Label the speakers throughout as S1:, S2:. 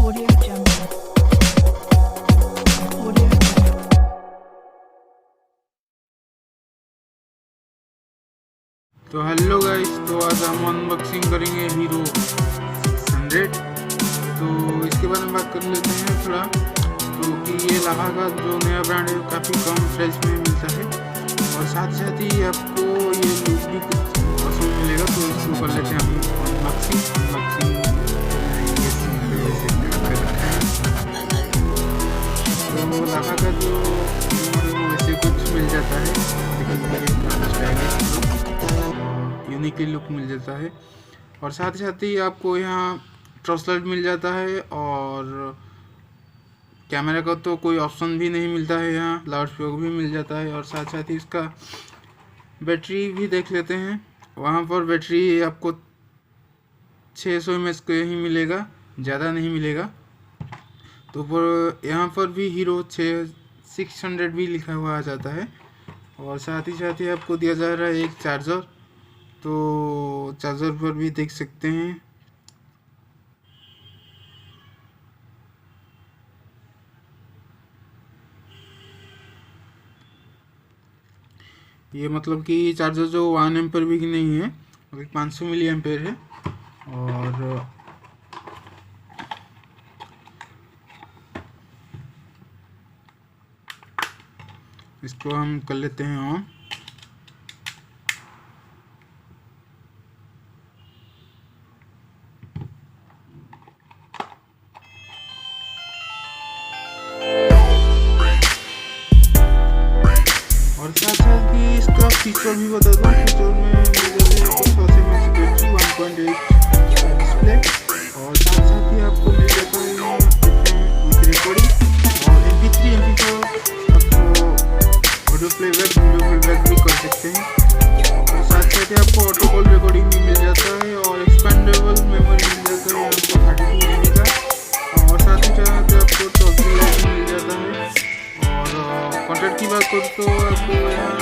S1: तो hello guys, तो आज हम अनबॉक्सिंग करेंगे हीरो 100। तो इसके बारे में बात कर लेते हैं थोड़ा। तो कि ये लाभा का जो नया ब्रांड है काफ़ी कम प्राइस में मिलता है और साथ ही आपको ये लुक भी कुछ पसंद मिलेगा। तो इसको कर लेते हैं हम अनबॉक्सिंग तो लाभा का जो वैसे कुछ मिल जाता है, यूनिकली लुक मिल जाता है और साथ ही आपको यहाँ ट्रस्ट लाइट मिल जाता है और कैमरा का तो कोई ऑप्शन भी नहीं मिलता है। यहाँ लाउड स्पीकर भी मिल जाता है और साथ ही इसका बैटरी भी देख लेते हैं। वहाँ पर बैटरी आपको 600 mAh का ही मिलेगा, ज़्यादा नहीं मिलेगा। तो पर यहाँ पर भी हीरो 600 भी लिखा हुआ आ जाता है और साथ ही आपको दिया जा रहा है एक चार्जर। तो चार्जर पर भी देख सकते हैं ये, मतलब कि चार्जर जो 1 एम्पेयर भी नहीं है, 500 मिली एम्पेयर है। और इसको हम कर लेते हैं ऑन। और साथ ही इसका फीचर भी बता दूँ। फीचर में मिल जाते हैं आपको 100 mAh बैटरी, 1.8 डिस्प्ले और साथ ही आपको मिल जाता है विद रिकॉर्डिंग और MP3 MP4 आपको ऑडियो प्लेबैक वीडियो प्लेबैक भी कर सकते हैं। और साथ ही आपको ऑटो कॉल रिकॉर्डिंग भी मिल जाता है और एक्सपेंडेबल मेमोरी मिल जाता है आपको 32 GB का और साथ ही आपको 24 लाइट मिल जाता है। और कॉन्टैक्ट की बात करूँ तो आपको यहाँ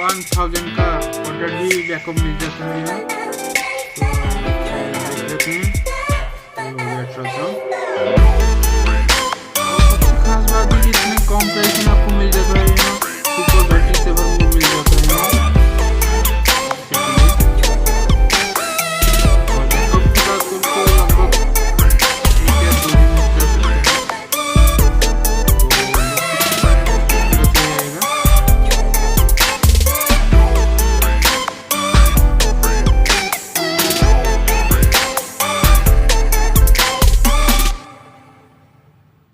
S1: 1000 का कॉन्टैक्ट भी बैकअप मिल जाता है यहाँ।